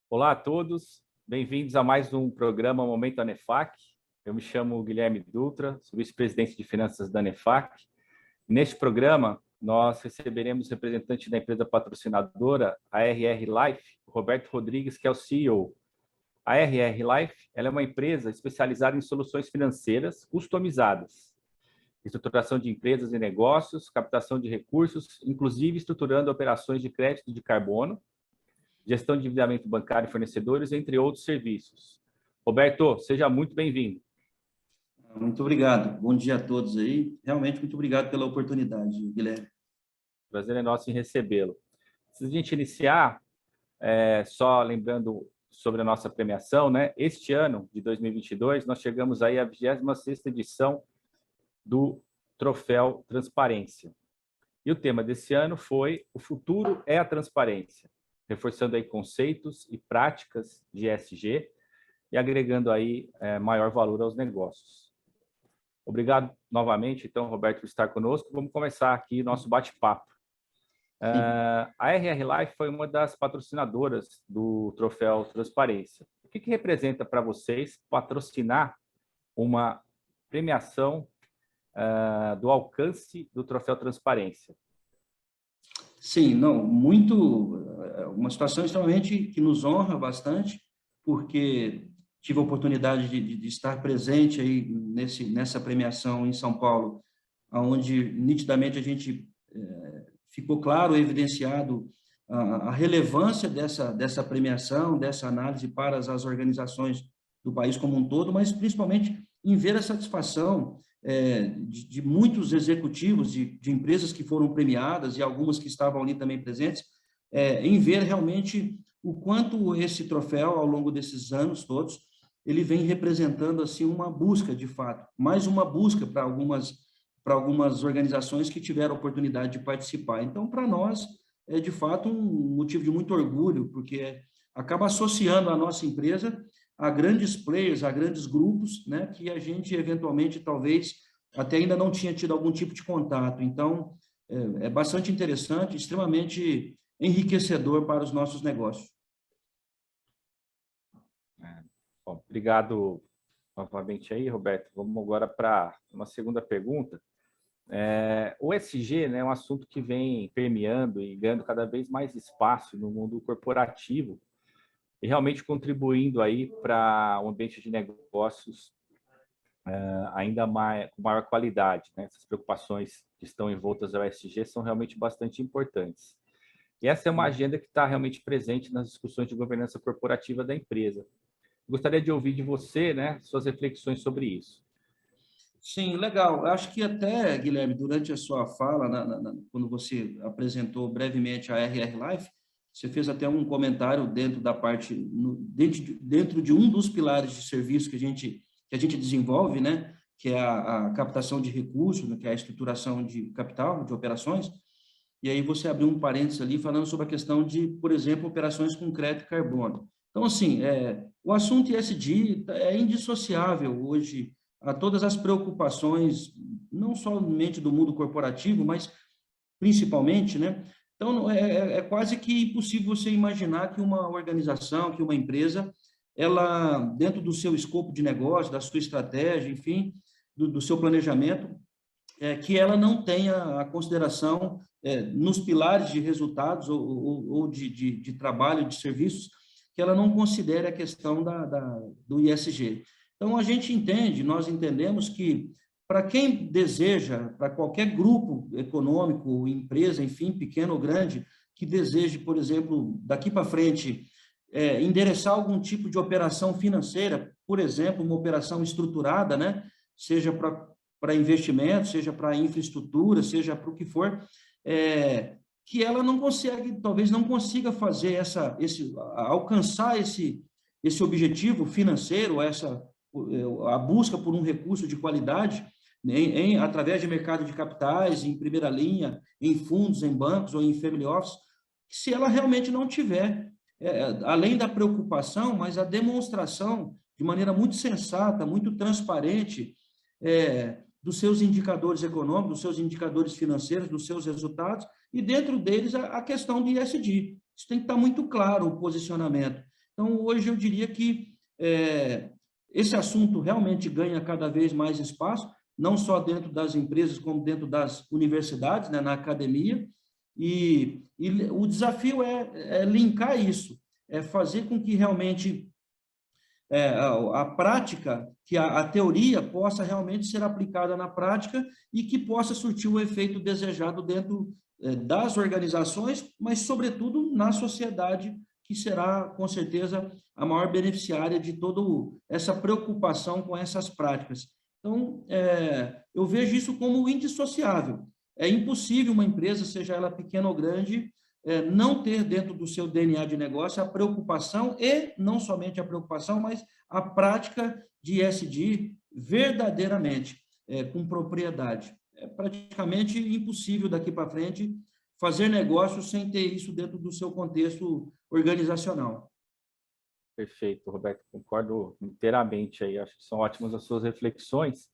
Olá a todos, bem-vindos a mais um programa Momento ANEFAC. Eu me chamo Guilherme Dutra, sou vice-presidente de finanças da ANEFAC. Neste programa, nós receberemos representante da empresa patrocinadora, a RR Life, Roberto Rodrigues, que é o CEO. A RR Life ela é uma empresa especializada em soluções financeiras customizadas, estruturação de empresas e negócios, captação de recursos, inclusive estruturando operações de crédito de carbono, gestão de endividamento bancário e fornecedores, entre outros serviços. Roberto, seja muito bem-vindo. Muito obrigado. Bom dia a todos aí. Realmente, muito obrigado pela oportunidade, Guilherme. Prazer é nosso em recebê-lo. Antes de a gente iniciar, só lembrando sobre a nossa premiação, né? Este ano, de 2022, nós chegamos aí à 26ª edição do Troféu Transparência. E o tema desse ano foi O Futuro é a Transparência, reforçando aí conceitos e práticas de ESG e agregando aí maior valor aos negócios. Obrigado novamente, então, Roberto, por estar conosco. Vamos começar aqui nosso bate-papo. A RR Life foi uma das patrocinadoras do Troféu Transparência. O que representa para vocês patrocinar uma premiação do alcance do Troféu Transparência? Sim, uma situação extremamente que nos honra bastante, porque tive a oportunidade de estar presente aí nessa premiação em São Paulo, onde nitidamente a gente ficou claro, evidenciado a relevância dessa premiação, dessa análise para as organizações do país como um todo, mas principalmente em ver a satisfação de muitos executivos de empresas que foram premiadas e algumas que estavam ali também presentes, em ver realmente o quanto esse troféu, ao longo desses anos todos, ele vem representando assim uma busca, de fato, mais uma busca para algumas organizações que tiveram a oportunidade de participar. Então, para nós, é de fato um motivo de muito orgulho, porque acaba associando a nossa empresa a grandes players, a grandes grupos, né, que a gente eventualmente talvez até ainda não tinha tido algum tipo de contato. Então, é bastante interessante, extremamente enriquecedor para os nossos negócios. Bom, obrigado novamente aí, Roberto. Vamos agora para uma segunda pergunta. O ESG, né, é um assunto que vem permeando e ganhando cada vez mais espaço no mundo corporativo e realmente contribuindo aí para um ambiente de negócios ainda com maior qualidade, né? Essas preocupações que estão envoltas ao ESG são realmente bastante importantes. E essa é uma agenda que está realmente presente nas discussões de governança corporativa da empresa. Gostaria de ouvir de você, né, suas reflexões sobre isso. Sim, legal. Eu acho que até, Guilherme, durante a sua fala, quando você apresentou brevemente a RR Life, você fez até um comentário dentro da parte, dentro de um dos pilares de serviço que a gente desenvolve, né, que é a captação de recursos, né, que é a estruturação de capital, de operações, e aí você abriu um parênteses ali falando sobre a questão de, por exemplo, operações com crédito e carbono. Então, assim, o assunto ESG é indissociável hoje a todas as preocupações, não somente do mundo corporativo, mas principalmente, né? Então, é quase que impossível você imaginar que uma organização, que uma empresa, ela, dentro do seu escopo de negócio, da sua estratégia, enfim, do seu planejamento, que ela não tenha a consideração nos pilares de resultados ou de trabalho, de serviços, que ela não considere a questão do ISG. Então, a gente entende, nós entendemos que, para quem deseja, para qualquer grupo econômico, empresa, enfim, pequeno ou grande, que deseje, por exemplo, daqui para frente, endereçar algum tipo de operação financeira, por exemplo, uma operação estruturada, né? Seja para investimento, seja para infraestrutura, seja para o que for, que ela não consegue, talvez não consiga fazer alcançar esse objetivo financeiro, a busca por um recurso de qualidade, através de mercado de capitais, em primeira linha, em fundos, em bancos ou em family office, se ela realmente não tiver, além da preocupação, mas a demonstração de maneira muito sensata, muito transparente, dos seus indicadores econômicos, dos seus indicadores financeiros, dos seus resultados, e dentro deles a questão de ESG. Isso tem que estar muito claro, o posicionamento. Então, hoje eu diria que esse assunto realmente ganha cada vez mais espaço, não só dentro das empresas, como dentro das universidades, né, na academia, e o desafio é linkar isso, é fazer com que realmente a prática, que a teoria possa realmente ser aplicada na prática e que possa surtir o efeito desejado dentro das organizações, mas, sobretudo, na sociedade, que será, com certeza, a maior beneficiária de toda essa preocupação com essas práticas. Então, eu vejo isso como indissociável. É impossível uma empresa, seja ela pequena ou grande, não ter dentro do seu DNA de negócio a preocupação, e não somente a preocupação, mas a prática de ESG verdadeiramente, com propriedade. É praticamente impossível daqui para frente fazer negócio sem ter isso dentro do seu contexto organizacional. Perfeito, Roberto, concordo inteiramente aí, acho que são ótimas as suas reflexões.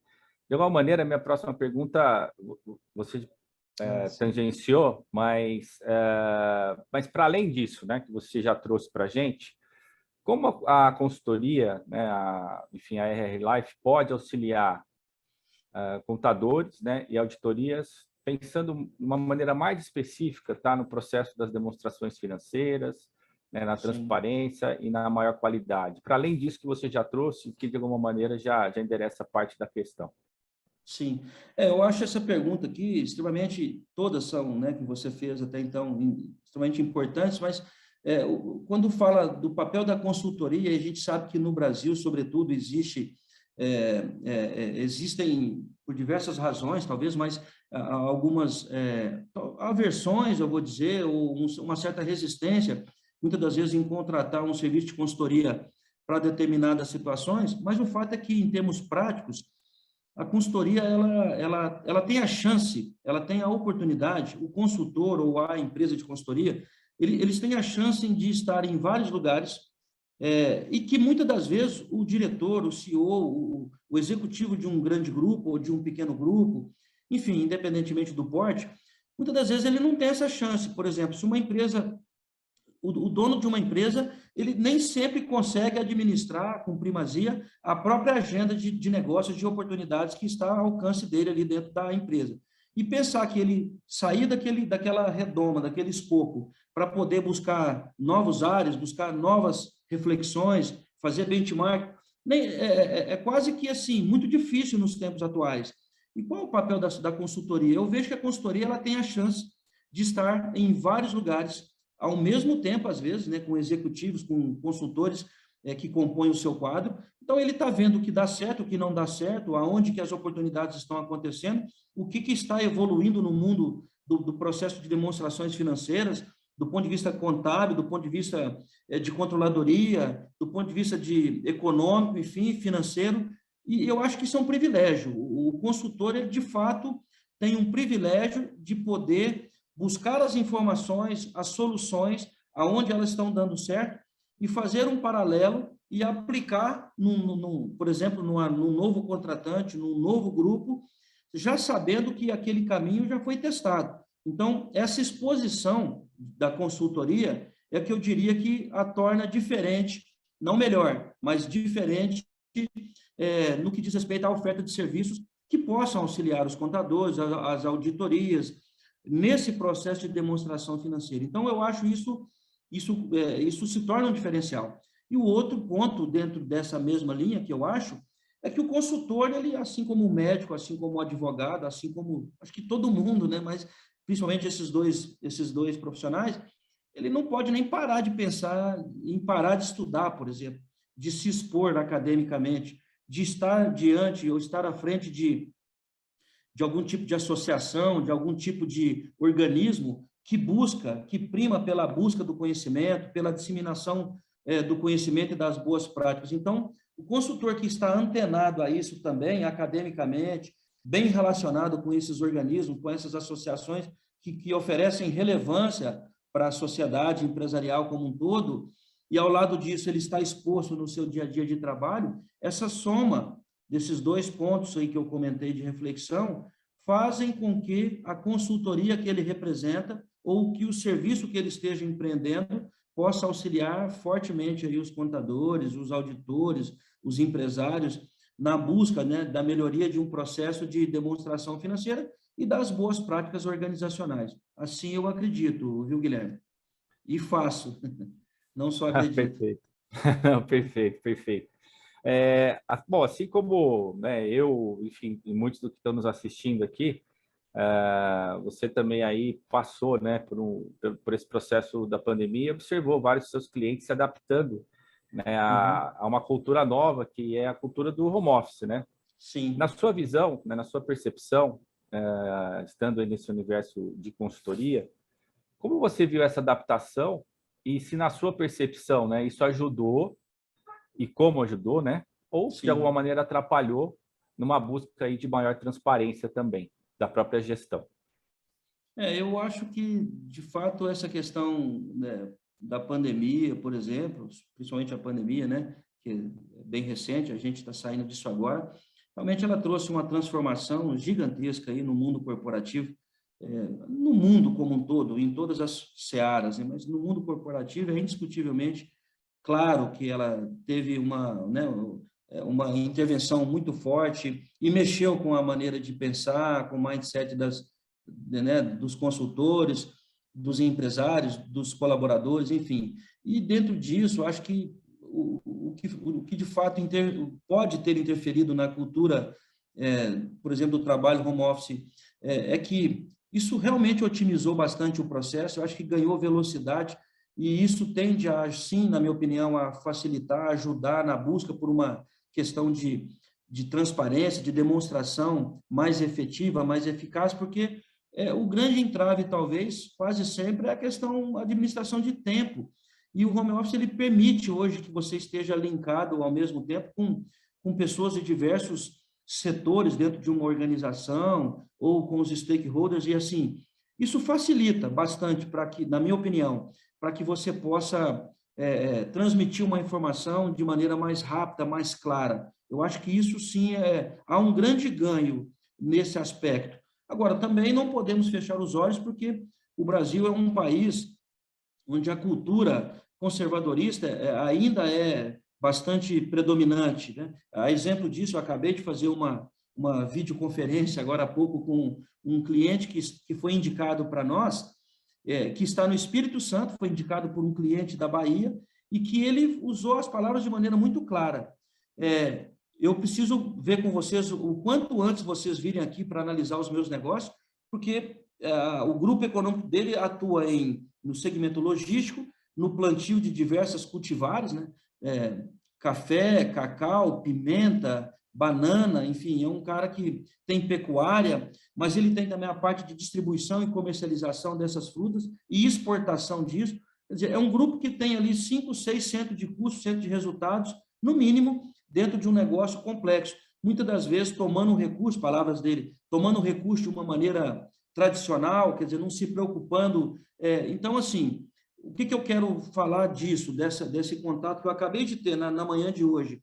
De alguma maneira, minha próxima pergunta, você tangenciou, mas para além disso, né, que você já trouxe para a gente, como a consultoria, né, enfim, a RR Life pode auxiliar contadores, né, e auditorias, pensando de uma maneira mais específica, tá, no processo das demonstrações financeiras, né, na transparência e na maior qualidade. Para além disso que você já trouxe, que de alguma maneira já endereça parte da questão. Sim, eu acho essa pergunta aqui extremamente, todas são, né, que você fez até então, extremamente importantes, mas quando fala do papel da consultoria, a gente sabe que no Brasil, sobretudo, existem, por diversas razões, talvez, mas algumas aversões, eu vou dizer, ou uma certa resistência, muitas das vezes, em contratar um serviço de consultoria para determinadas situações, mas o fato é que, em termos práticos, a consultoria ela tem a chance, ela tem a oportunidade, o consultor ou a empresa de consultoria, eles têm a chance de estar em vários lugares, e que muitas das vezes o diretor, o CEO, o executivo de um grande grupo ou de um pequeno grupo, enfim, independentemente do porte, muitas das vezes ele não tem essa chance. Por exemplo, se uma empresa, o dono de uma empresa, ele nem sempre consegue administrar com primazia a própria agenda de negócios, de oportunidades que está ao alcance dele ali dentro da empresa. E pensar que ele sair daquela redoma, daquele escopo, para poder buscar novos áreas, buscar novas reflexões, fazer benchmark, é quase que assim, muito difícil nos tempos atuais. E qual é o papel da consultoria? Eu vejo que a consultoria ela tem a chance de estar em vários lugares, ao mesmo tempo, às vezes, né, com executivos, com consultores que compõem o seu quadro. Então, ele está vendo o que dá certo, o que não dá certo, aonde que as oportunidades estão acontecendo, o que está evoluindo no mundo do processo de demonstrações financeiras, do ponto de vista contábil, do ponto de vista de controladoria, do ponto de vista de econômico, enfim, financeiro. E eu acho que isso é um privilégio. O consultor, ele, de fato, tem um privilégio de poder buscar as informações, as soluções, aonde elas estão dando certo, e fazer um paralelo e aplicar, por exemplo, num novo contratante, num novo grupo, já sabendo que aquele caminho já foi testado. Então, essa exposição da consultoria é que eu diria que a torna diferente, não melhor, mas diferente no que diz respeito à oferta de serviços que possam auxiliar os contadores, as auditorias, nesse processo de demonstração financeira. Então, eu acho isso se torna um diferencial. E o outro ponto dentro dessa mesma linha que eu acho é que o consultor, ele, assim como o médico, assim como o advogado, assim como acho que todo mundo, né, mas principalmente esses dois profissionais, ele não pode nem parar de pensar em parar de estudar, por exemplo, de se expor academicamente, de estar diante ou estar à frente de algum tipo de associação, de algum tipo de organismo que prima pela busca do conhecimento, pela disseminação do conhecimento e das boas práticas. Então, o consultor que está antenado a isso também, academicamente, bem relacionado com esses organismos, com essas associações que oferecem relevância para a sociedade empresarial como um todo, e ao lado disso ele está exposto no seu dia a dia de trabalho, essa soma desses dois pontos aí que eu comentei de reflexão, fazem com que a consultoria que ele representa ou que o serviço que ele esteja empreendendo possa auxiliar fortemente aí os contadores, os auditores, os empresários na busca, né, da melhoria de um processo de demonstração financeira e das boas práticas organizacionais. Assim eu acredito, viu, Guilherme? E faço, não só acredito. Perfeito. Perfeito, perfeito. Bom, assim como, né, eu, enfim, e muitos do que estão nos assistindo aqui, você também aí passou, né, por esse processo da pandemia e observou vários seus clientes se adaptando, né, a uma cultura nova, que é a cultura do home office, né? Na Sim. sua visão, né, na sua percepção, estando aí nesse universo de consultoria, como você viu essa adaptação e se na sua percepção, né, isso ajudou e como ajudou, né? Ou de alguma Sim. maneira atrapalhou numa busca aí de maior transparência também da própria gestão. Eu acho que, de fato, essa questão, né, da pandemia, por exemplo, principalmente a pandemia, né, que é bem recente, a gente está saindo disso agora, realmente ela trouxe uma transformação gigantesca aí no mundo corporativo, no mundo como um todo, em todas as searas, né, mas no mundo corporativo é indiscutivelmente claro que ela teve uma, né, uma intervenção muito forte e mexeu com a maneira de pensar, com o mindset né, dos consultores, dos empresários, dos colaboradores, enfim. E dentro disso, acho que o que de fato pode ter interferido na cultura, por exemplo, do trabalho home office, é que isso realmente otimizou bastante o processo, eu acho que ganhou velocidade, e isso tende a, sim, na minha opinião, a facilitar, ajudar na busca por uma questão de transparência, de demonstração mais efetiva, mais eficaz, porque o grande entrave, talvez, quase sempre, é a questão administração de tempo. E o home office ele permite hoje que você esteja linkado ao mesmo tempo com pessoas de diversos setores dentro de uma organização ou com os stakeholders, e assim, isso facilita bastante para que, na minha opinião, para que você possa transmitir uma informação de maneira mais rápida, mais clara. Eu acho que isso sim há um grande ganho nesse aspecto. Agora, também não podemos fechar os olhos, porque o Brasil é um país onde a cultura conservadorista ainda é bastante predominante, né? A exemplo disso, eu acabei de fazer uma videoconferência agora há pouco com um cliente que foi indicado para nós, que está no Espírito Santo, foi indicado por um cliente da Bahia, e que ele usou as palavras de maneira muito clara. Eu preciso ver com vocês o quanto antes vocês virem aqui para analisar os meus negócios, porque o grupo econômico dele atua no segmento logístico, no plantio de diversas cultivares, né? Café, cacau, pimenta, banana, enfim, é um cara que tem pecuária, mas ele tem também a parte de distribuição e comercialização dessas frutas e exportação disso. Quer dizer, é um grupo que tem ali 5, 6 centros de custo, centro de resultados, no mínimo, dentro de um negócio complexo. Muitas das vezes tomando um recurso, palavras dele, tomando um recurso de uma maneira tradicional, quer dizer, não se preocupando. Então, assim, o que eu quero falar disso, desse contato que eu acabei de ter na manhã de hoje?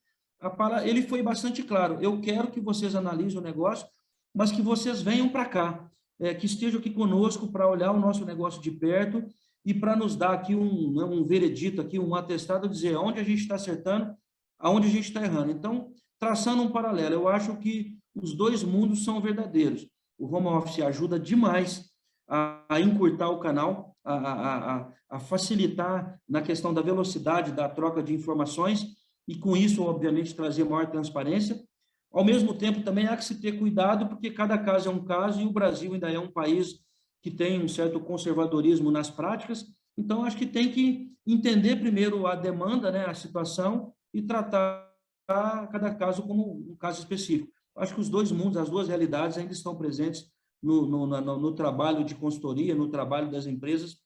Ele foi bastante claro. Eu quero que vocês analisem o negócio, mas que vocês venham para cá, que estejam aqui conosco para olhar o nosso negócio de perto e para nos dar aqui um veredito, aqui, um atestado, dizer onde a gente está acertando, aonde a gente está errando. Então, traçando um paralelo, eu acho que os dois mundos são verdadeiros. O home office ajuda demais a encurtar o canal, a facilitar na questão da velocidade da troca de informações e, com isso, obviamente, trazer maior transparência. Ao mesmo tempo, também há que se ter cuidado, porque cada caso é um caso e o Brasil ainda é um país que tem um certo conservadorismo nas práticas. Então, acho que tem que entender primeiro a demanda, né, a situação, e tratar cada caso como um caso específico. Acho que os dois mundos, as duas realidades ainda estão presentes no trabalho de consultoria, no trabalho das empresas,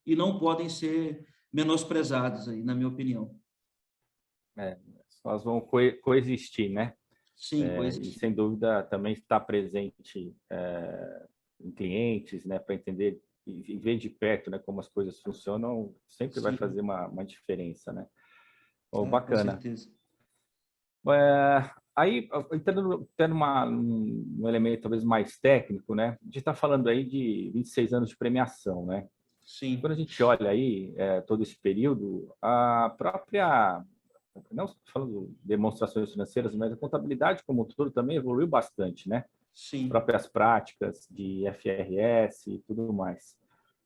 e não podem ser menosprezadas, aí, na minha opinião. Elas vão coexistir, né? Sim, E coexistir. sem dúvida também está presente em clientes, né, para entender e ver de perto, né, como as coisas funcionam, sempre vai Sim, fazer uma diferença, né? Oh, com bacana. certeza. aí, tendo um elemento talvez mais técnico, né? A gente está falando aí de 26 anos de premiação, né? Sim, Quando a gente olha aí todo esse período, a própria, não falando de demonstrações financeiras, mas a contabilidade como um todo também evoluiu bastante, né? As sim. próprias práticas de FRS e tudo mais.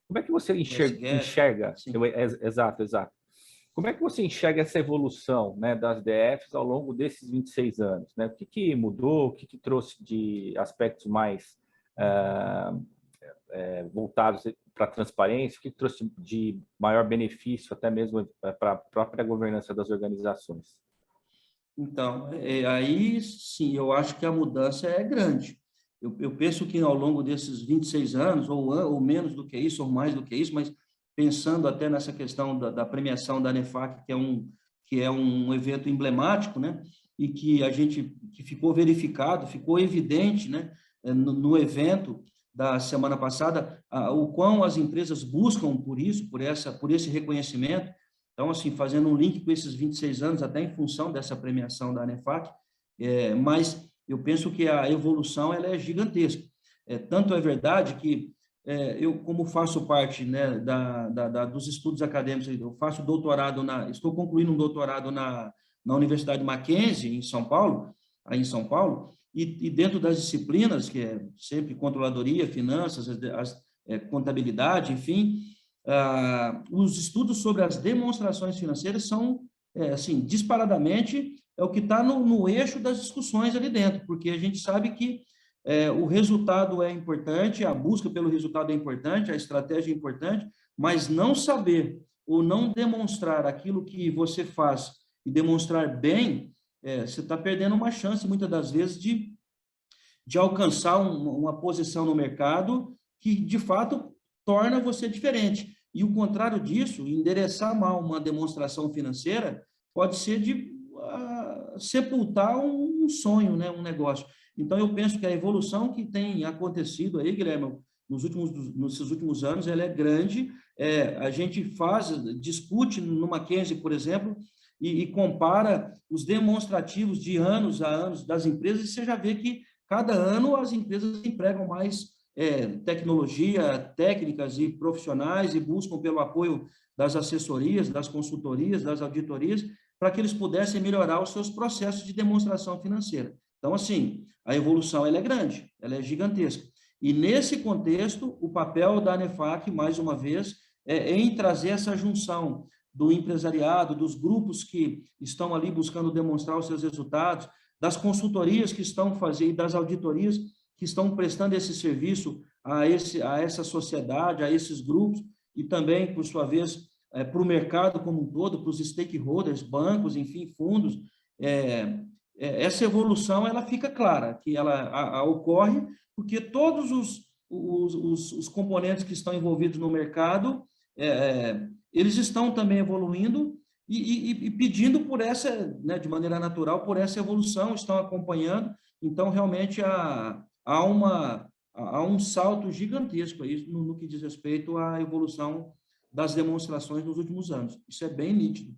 Como é que você SGAP, enxerga? sim. Exato, exato. Como é que você enxerga essa evolução, né, das DFs ao longo desses 26 anos? Né? O que mudou? O que trouxe de aspectos mais ah, voltados para a transparência? O que trouxe de maior benefício, até mesmo para a própria governança das organizações? Então, aí sim, eu acho que a mudança é grande. Eu penso que ao longo desses 26 anos, ou menos do que isso, ou mais do que isso, mas pensando até nessa questão da premiação da ANEFAC, que é um evento emblemático, né? E que a gente que ficou verificado, ficou evidente, né? No evento da semana passada, o quão as empresas buscam por isso, por esse reconhecimento. Então, assim, fazendo um link com esses 26 anos, até em função dessa premiação da ANEFAC, mas eu penso que a evolução ela é gigantesca. Tanto é verdade que eu, como faço parte, né, dos estudos acadêmicos, eu faço doutorado estou concluindo um doutorado na Universidade Mackenzie, em São Paulo, aí em São Paulo, e dentro das disciplinas, que é sempre controladoria, finanças, contabilidade, enfim, os estudos sobre as demonstrações financeiras são, assim, disparadamente, é o que está no eixo das discussões ali dentro, porque a gente sabe que o resultado é importante, a busca pelo resultado é importante, a estratégia é importante, mas não saber ou não demonstrar aquilo que você faz e demonstrar bem, você está perdendo uma chance, muitas das vezes, de alcançar uma posição no mercado que, de fato, torna você diferente. E o contrário disso, endereçar mal uma demonstração financeira, pode ser de sepultar um sonho, né, um negócio. Então, eu penso que a evolução que tem acontecido aí, Guilherme, nesses últimos anos, ela é grande. A gente discute no Mackenzie, por exemplo, e compara os demonstrativos de anos a anos das empresas, e você já vê que cada ano as empresas empregam mais tecnologia, técnicas e profissionais e buscam pelo apoio das assessorias, das consultorias, das auditorias, para que eles pudessem melhorar os seus processos de demonstração financeira. Então, assim, a evolução ela é grande, ela é gigantesca. E nesse contexto, o papel da ANEFAC, mais uma vez, é em trazer essa junção do empresariado, dos grupos que estão ali buscando demonstrar os seus resultados, das consultorias que estão fazendo, e das auditorias que estão prestando esse serviço a essa sociedade, a esses grupos, e também, por sua vez, para o mercado como um todo, para os stakeholders, bancos, enfim, fundos. Essa evolução ela fica clara, que ela ocorre porque todos os componentes que estão envolvidos no mercado, eles estão também evoluindo e pedindo por essa, né, de maneira natural, por essa evolução, estão acompanhando. Então, realmente, há um salto gigantesco aí no que diz respeito à evolução das demonstrações nos últimos anos. Isso é bem nítido.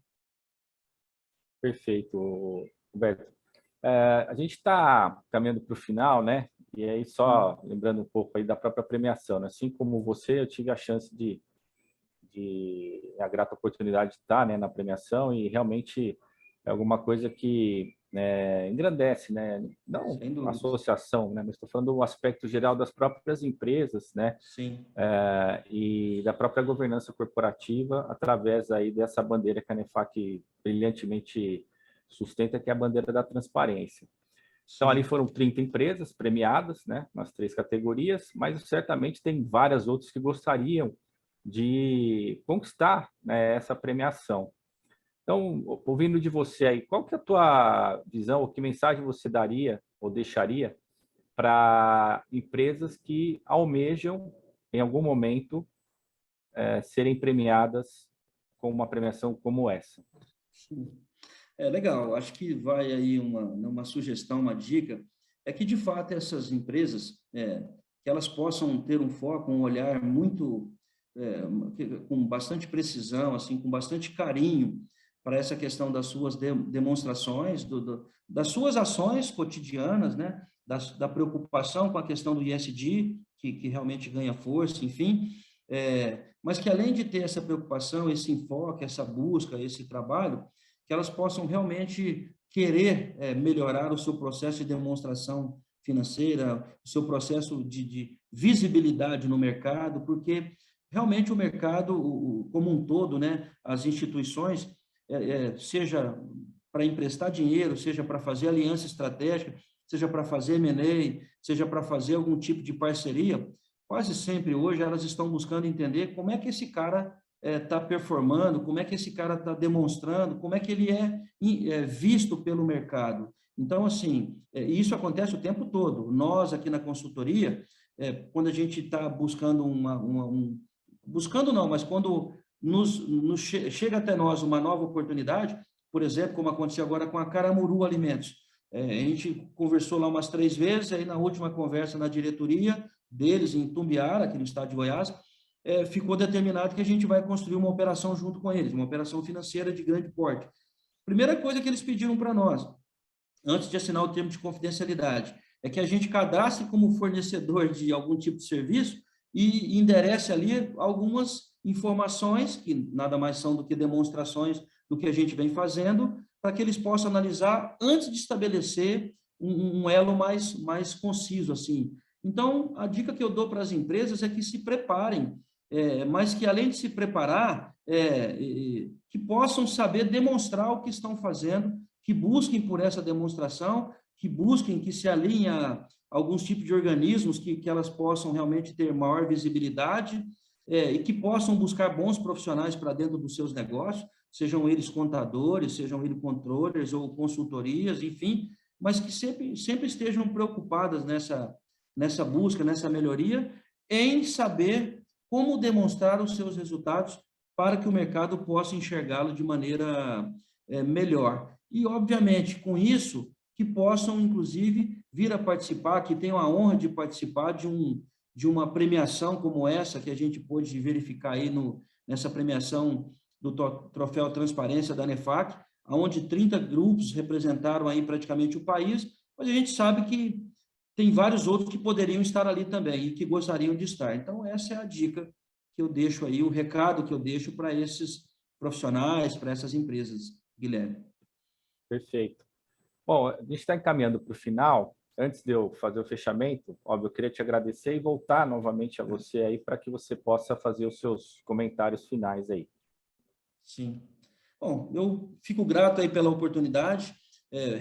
Perfeito, Roberto. A gente está caminhando para o final, né? E aí, só lembrando um pouco aí da própria premiação, né? Assim como você, eu tive a chance a grata oportunidade de estar, né, na premiação, e realmente é alguma coisa que engrandece, né? Não a associação, né? Mas estou falando do aspecto geral das próprias empresas, né? Sim. E da própria governança corporativa através aí dessa bandeira que a ANEFAC brilhantemente sustenta, que é a bandeira da transparência. Então, ali foram 30 empresas premiadas, né, nas 3 categorias, mas certamente tem várias outras que gostariam de conquistar, né, essa premiação. Então, ouvindo de você aí, qual que é a tua visão, ou que mensagem você daria ou deixaria para empresas que almejam, em algum momento, serem premiadas com uma premiação como essa? Sim. Legal, acho que vai aí uma sugestão, uma dica, é que, de fato, essas empresas, que elas possam ter um foco, um olhar muito, com bastante precisão, assim, com bastante carinho para essa questão das suas demonstrações, das suas ações cotidianas, né? Da preocupação com a questão do ESG, que realmente ganha força, enfim, mas que além de ter essa preocupação, esse enfoque, essa busca, esse trabalho, que elas possam realmente querer melhorar o seu processo de demonstração financeira, o seu processo de visibilidade no mercado, porque realmente o mercado como um todo, né, as instituições, seja para emprestar dinheiro, seja para fazer aliança estratégica, seja para fazer M&A, seja para fazer algum tipo de parceria, quase sempre hoje elas estão buscando entender como é que esse cara está performando, como é que esse cara está demonstrando, como é que ele é visto pelo mercado. Então, assim, isso acontece o tempo todo. Nós, aqui na consultoria, quando a gente está buscando buscando não, mas quando chega até nós uma nova oportunidade, por exemplo, como aconteceu agora com a Caramuru Alimentos. A gente conversou lá umas 3 vezes, aí na última conversa na diretoria deles, em Tumbiara, aqui no estado de Goiás, ficou determinado que a gente vai construir uma operação junto com eles, uma operação financeira de grande porte. Primeira coisa que eles pediram para nós, antes de assinar o termo de confidencialidade, é que a gente cadastre como fornecedor de algum tipo de serviço e enderece ali algumas informações, que nada mais são do que demonstrações do que a gente vem fazendo, para que eles possam analisar antes de estabelecer um elo mais conciso, assim. Então, a dica que eu dou para as empresas é que se preparem, mas que além de se preparar, que possam saber demonstrar o que estão fazendo, que busquem por essa demonstração, que busquem que se alinhem a alguns tipos de organismos que elas possam realmente ter maior visibilidade, e que possam buscar bons profissionais para dentro dos seus negócios, sejam eles contadores, sejam eles controllers ou consultorias, enfim, mas que sempre estejam preocupadas nessa busca, nessa melhoria, em saber como demonstrar os seus resultados para que o mercado possa enxergá-lo de maneira melhor. E, obviamente, com isso, que possam, inclusive, vir a participar, que tenham a honra de participar de uma premiação como essa, que a gente pôde verificar aí nessa premiação do Troféu Transparência da ANEFAC, onde 30 grupos representaram aí praticamente o país, mas a gente sabe que tem vários outros que poderiam estar ali também e que gostariam de estar. Então, essa é a dica que eu deixo aí, o recado que eu deixo para esses profissionais, para essas empresas, Guilherme. Perfeito. Bom, a gente está encaminhando para o final. Antes de eu fazer o fechamento, óbvio, eu queria te agradecer e voltar novamente a você aí para que você possa fazer os seus comentários finais aí. Sim. Bom, eu fico grato aí pela oportunidade.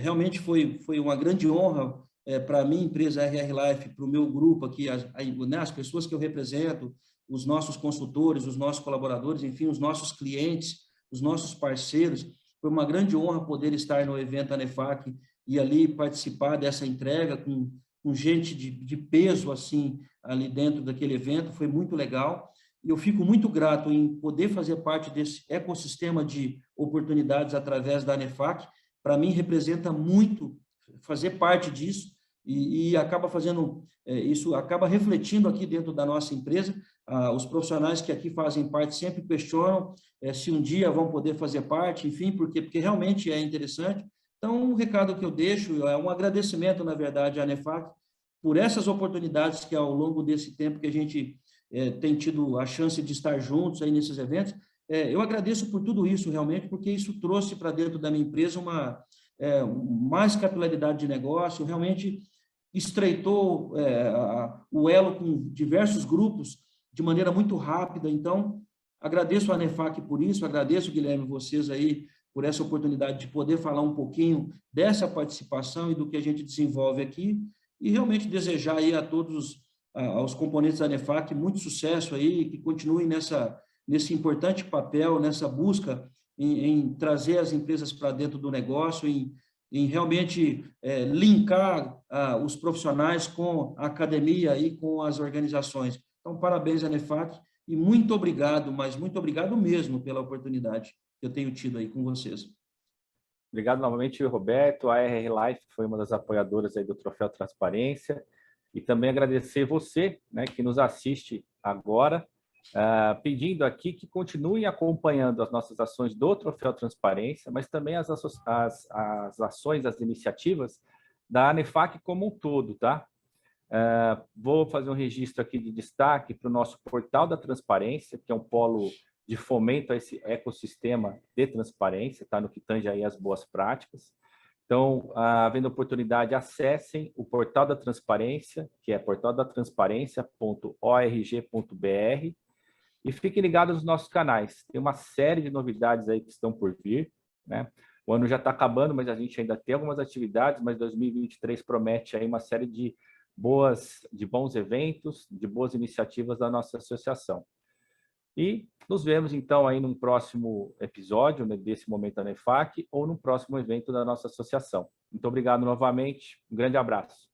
Realmente foi uma grande honra para a minha empresa RR Life, para o meu grupo aqui, as pessoas que eu represento, os nossos consultores, os nossos colaboradores, enfim, os nossos clientes, os nossos parceiros. Foi uma grande honra poder estar no evento ANEFAC e ali participar dessa entrega com gente de peso assim ali dentro daquele evento. Foi muito legal. E eu fico muito grato em poder fazer parte desse ecossistema de oportunidades através da ANEFAC. Para mim, representa muito fazer parte disso e acaba fazendo, isso acaba refletindo aqui dentro da nossa empresa. Os profissionais que aqui fazem parte sempre questionam se um dia vão poder fazer parte, enfim, porque realmente é interessante. Então, o recado que eu deixo é um agradecimento, na verdade, à ANEFAC por essas oportunidades que, ao longo desse tempo que a gente tem tido a chance de estar juntos aí nesses eventos. Eu agradeço por tudo isso, realmente, porque isso trouxe para dentro da minha empresa mais capilaridade de negócio, realmente estreitou o elo com diversos grupos de maneira muito rápida. Então, agradeço a ANEFAC por isso, agradeço, Guilherme, vocês aí por essa oportunidade de poder falar um pouquinho dessa participação e do que a gente desenvolve aqui, e realmente desejar aí a todos aos componentes da ANEFAC muito sucesso aí, que continuem nesse importante papel, nessa busca em trazer as empresas para dentro do negócio, em realmente linkar os profissionais com a academia e com as organizações. Então, parabéns, ANEFAC, e muito obrigado, mas muito obrigado mesmo pela oportunidade que eu tenho tido aí com vocês. Obrigado novamente, Roberto. A RR Life foi uma das apoiadoras aí do Troféu Transparência. E também agradecer você, né, que nos assiste agora pedindo aqui que continuem acompanhando as nossas ações do Troféu Transparência, mas também as ações, as iniciativas da ANEFAC como um todo, tá? Vou fazer um registro aqui de destaque para o nosso portal da transparência, que é um polo de fomento a esse ecossistema de transparência, tá? No que tange aí as boas práticas. Então, havendo oportunidade, acessem o portal da transparência, que é portaldatransparencia.org.br, e fiquem ligados nos nossos canais. Tem uma série de novidades aí que estão por vir, né? O ano já está acabando, mas a gente ainda tem algumas atividades, mas 2023 promete aí uma série de bons eventos, de boas iniciativas da nossa associação. E nos vemos, então, aí num próximo episódio, né, desse Momento ANEFAC, ou num próximo evento da nossa associação. Muito obrigado novamente, um grande abraço.